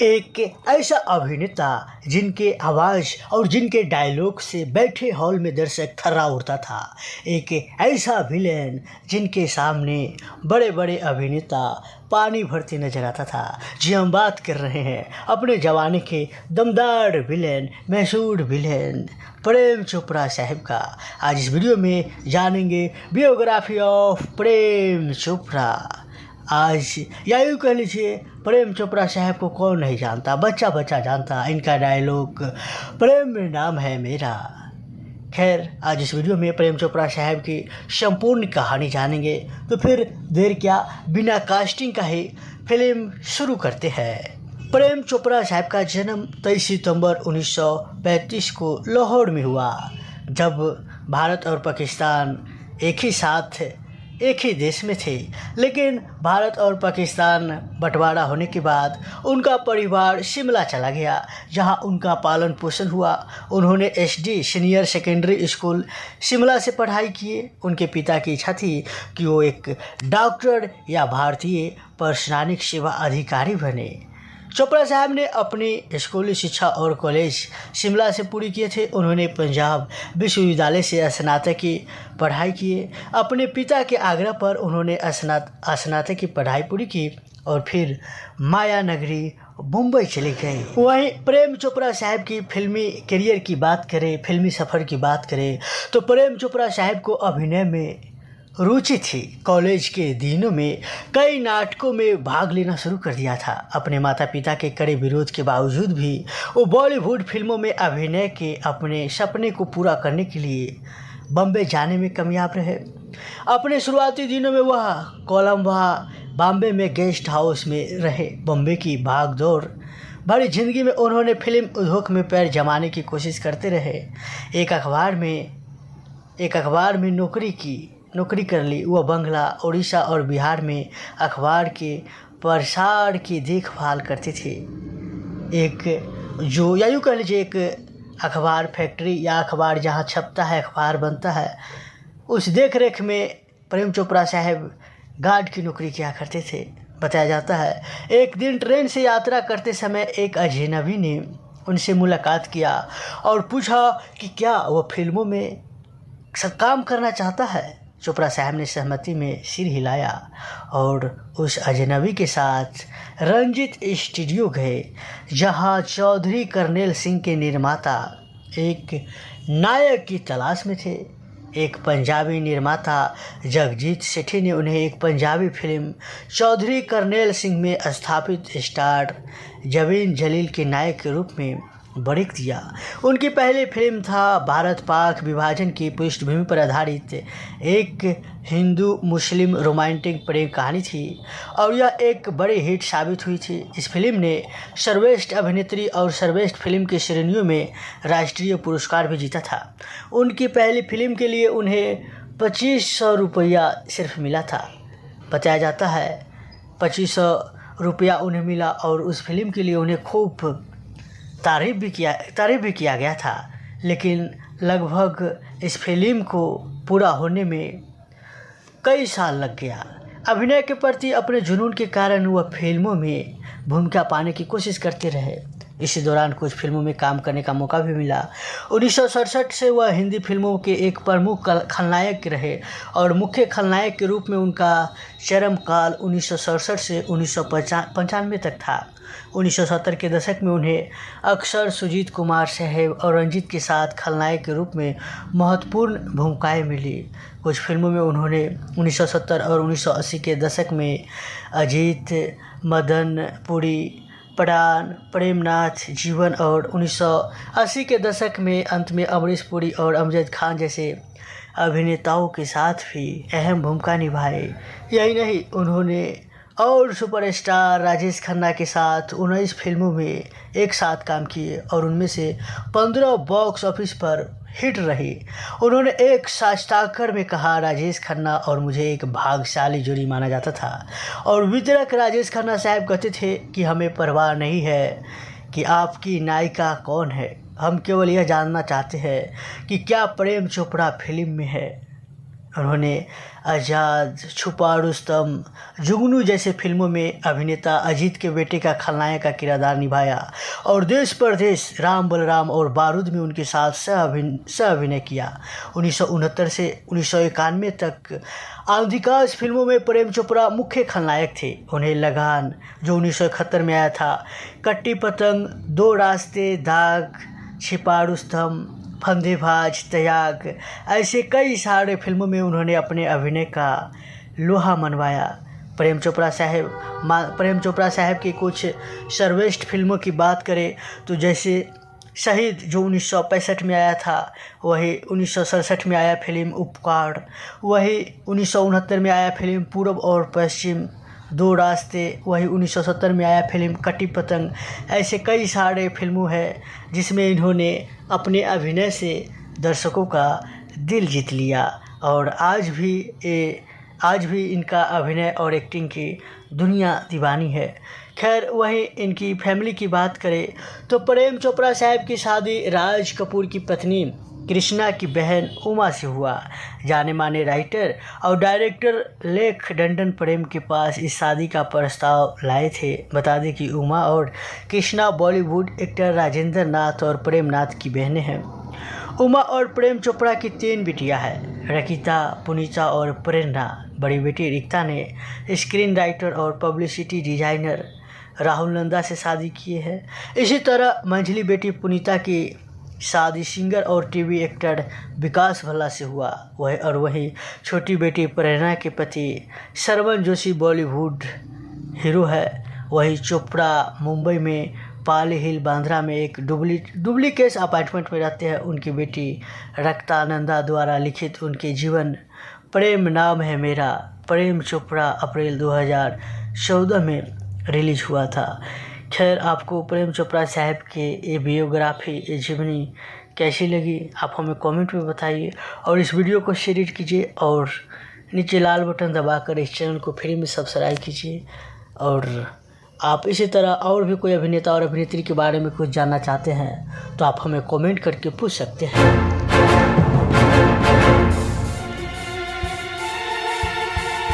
एक ऐसा अभिनेता जिनके आवाज़ और जिनके डायलॉग से बैठे हॉल में दर्शक थर्रा उठता था। एक ऐसा विलेन जिनके सामने बड़े बड़े अभिनेता पानी भरते नजर आता था। जी, हम बात कर रहे हैं अपने ज़माने के दमदार विलेन, मशहूर विलेन प्रेम चोपड़ा साहब का। आज इस वीडियो में जानेंगे बायोग्राफी ऑफ प्रेम चोपड़ा। आज या यूँ कह लीजिए, प्रेम चोपड़ा साहब को कौन नहीं जानता, बच्चा बच्चा जानता इनका डायलॉग, प्रेम में नाम है मेरा। खैर, आज इस वीडियो में प्रेम चोपड़ा साहब की संपूर्ण कहानी जानेंगे, तो फिर देर क्या, बिना कास्टिंग का ही फिल्म शुरू करते हैं। प्रेम चोपड़ा साहब का जन्म 23 सितंबर 1935 को लाहौर में हुआ। जब भारत और पाकिस्तान एक ही साथ एक ही देश में थे, लेकिन भारत और पाकिस्तान बंटवारा होने के बाद उनका परिवार शिमला चला गया, जहां उनका पालन पोषण हुआ। उन्होंने SD senior secondary school Shimla से पढ़ाई किए। उनके पिता की इच्छा थी कि वो एक डॉक्टर या भारतीय प्रशासनिक सेवा अधिकारी बने। चोपड़ा साहब ने अपनी स्कूली शिक्षा और कॉलेज शिमला से पूरी किए थे। उन्होंने पंजाब विश्वविद्यालय से स्नातक की पढ़ाई किए। अपने पिता के आग्रह पर उन्होंने स्नातक की पढ़ाई पूरी की और फिर माया नगरी मुंबई चले गए। वहीं प्रेम चोपड़ा साहब की फिल्मी करियर की बात करें, फिल्मी सफ़र की बात करें, तो प्रेम चोपड़ा साहब को अभिनय में रुचि थी। कॉलेज के दिनों में कई नाटकों में भाग लेना शुरू कर दिया था। अपने माता पिता के कड़े विरोध के बावजूद भी वो बॉलीवुड फिल्मों में अभिनय के अपने सपने को पूरा करने के लिए बम्बे जाने में कामयाब रहे। अपने शुरुआती दिनों में वह कोलंबो बॉम्बे में गेस्ट हाउस में रहे। बम्बे की भागदौड़ भरी जिंदगी में उन्होंने फिल्म उद्योग में पैर जमाने की कोशिश करते रहे। एक अखबार में नौकरी कर ली। वह बंगला, उड़ीसा और बिहार में अखबार के प्रसार की देखभाल करते थे। यूँ कह लीजिए, एक अखबार फैक्ट्री या अखबार जहाँ छपता है, अखबार बनता है, उस देख रेख में प्रेम चोपड़ा साहब गार्ड की नौकरी किया करते थे। बताया जाता है एक दिन ट्रेन से यात्रा करते समय एक अजनबी ने उनसे मुलाकात किया और पूछा कि क्या वह फिल्मों में काम करना चाहता है। चोपड़ा साहब ने सहमति में सिर हिलाया और उस अजनबी के साथ रंजित स्टूडियो गए, जहां चौधरी करनेल सिंह के निर्माता एक नायक की तलाश में थे। एक पंजाबी निर्माता जगजीत सेठी ने उन्हें एक पंजाबी फिल्म चौधरी करनेल सिंह में स्थापित स्टार जबीन जलील के नायक के रूप में बरिक दिया। उनकी पहली फिल्म था भारत पाक विभाजन की पृष्ठभूमि पर आधारित एक हिंदू मुस्लिम रोमांटिक प्रेम कहानी थी और यह एक बड़ी हिट साबित हुई थी। इस फिल्म ने सर्वश्रेष्ठ अभिनेत्री और सर्वश्रेष्ठ फिल्म की श्रेणियों में राष्ट्रीय पुरस्कार भी जीता था। उनकी पहली फिल्म के लिए उन्हें 2500 रुपया सिर्फ मिला था। बताया जाता है 2500 रुपया उन्हें मिला और उस फिल्म के लिए उन्हें खूब तारीफ़ भी किया गया था। लेकिन लगभग इस फिल्म को पूरा होने में कई साल लग गया। अभिनय के प्रति अपने जुनून के कारण वह फिल्मों में भूमिका पाने की कोशिश करते रहे। इसी दौरान कुछ फिल्मों में काम करने का मौका भी मिला। 1967 से वह हिंदी फिल्मों के एक प्रमुख खलनायक रहे और मुख्य खलनायक के रूप में उनका चरम काल 1967 से 1995 तक था। 1970 के दशक में उन्हें अक्सर सुजीत कुमार साहब और रंजीत के साथ खलनायक के रूप में महत्वपूर्ण भूमिकाएं मिली। कुछ फिल्मों में उन्होंने 1970 और 1980 के दशक में अजीत, मदन पुरी, पठान, प्रेमनाथ, जीवन और 1980 के दशक में अंत में अमरीश पुरी और अमजद खान जैसे अभिनेताओं के साथ भी अहम भूमिका निभाई। यही नहीं, उन्होंने और सुपरस्टार राजेश खन्ना के साथ 19 फिल्मों में एक साथ काम किए और उनमें से 15 बॉक्स ऑफिस पर हिट रही। उन्होंने एक साक्षात्कार में कहा, राजेश खन्ना और मुझे एक भाग्यशाली जोड़ी माना जाता था और वितरक राजेश खन्ना साहब कहते थे कि हमें परवाह नहीं है कि आपकी नायिका कौन है, हम केवल यह जानना चाहते हैं कि क्या प्रेम चोपड़ा फिल्म में है। उन्होंने आज़ाद, छुपा रुस्तम, जुगनू जैसे फिल्मों में अभिनेता अजीत के बेटे का खलनायक का किरदार निभाया और देश परदेश, राम बलराम और बारूद में उनके साथ सह अभिनय किया। 1969 से 1991 तक अधिकांश फिल्मों में प्रेम चोपड़ा मुख्य खलनायक थे। उन्हें लगान, जो 1971 में आया था, कट्टी पतंग, दो रास्ते, दाग, छिपा रुस्तम, फंदेबाज, त्याग, ऐसे कई सारे फिल्मों में उन्होंने अपने अभिनय का लोहा मनवाया। प्रेम चोपड़ा साहब की कुछ सर्वश्रेष्ठ फिल्मों की बात करें तो जैसे शहीद, जो 1965 में आया था, वही 1967 में आया फिल्म उपकार, वही 1969 में आया फिल्म पूर्व और पश्चिम, दो रास्ते, वही 1970 में आया फिल्म कटी पतंग। ऐसे कई सारे फिल्मों हैं जिसमें इन्होंने अपने अभिनय से दर्शकों का दिल जीत लिया और आज भी इनका अभिनय और एक्टिंग की दुनिया दीवानी है। खैर, वहीं इनकी फैमिली की बात करें तो प्रेम चोपड़ा साहब की शादी राज कपूर की पत्नी कृष्णा की बहन उमा से हुआ। जाने माने राइटर और डायरेक्टर लेख टंडन प्रेम के पास इस शादी का प्रस्ताव लाए थे। बता दें कि उमा और कृष्णा बॉलीवुड एक्टर राजेंद्र नाथ और प्रेम नाथ की बहनें हैं। उमा और प्रेम चोपड़ा की 3 बेटियां हैं, रकीता, पुनीता और प्रेरणा। बड़ी बेटी रिक्ता ने स्क्रीन राइटर और पब्लिसिटी डिजाइनर राहुल नंदा से शादी की है। इसी तरह मंझली बेटी पुनीता की शादी सिंगर और टीवी एक्टर विकास भल्ला से हुआ। वही छोटी बेटी प्रेरणा के पति श्रवण जोशी बॉलीवुड हीरो है। वही चोपड़ा मुंबई में पाली हिल बांद्रा में एक डुप्लीकेट अपार्टमेंट में रहते हैं। उनकी बेटी रक्ता नंदा द्वारा लिखित उनके जीवन प्रेम नाम है मेरा, प्रेम चोपड़ा अप्रैल 2014 में रिलीज हुआ था। खैर, आपको प्रेम चोपड़ा साहब के ये बायोग्राफी, ये जीवनी कैसी लगी, आप हमें कमेंट में बताइए और इस वीडियो को शेयर कीजिए और नीचे लाल बटन दबाकर इस चैनल को फ्री में सब्सक्राइब कीजिए। और आप इसी तरह और भी कोई अभिनेता और अभिनेत्री के बारे में कुछ जानना चाहते हैं तो आप हमें कमेंट करके पूछ सकते हैं।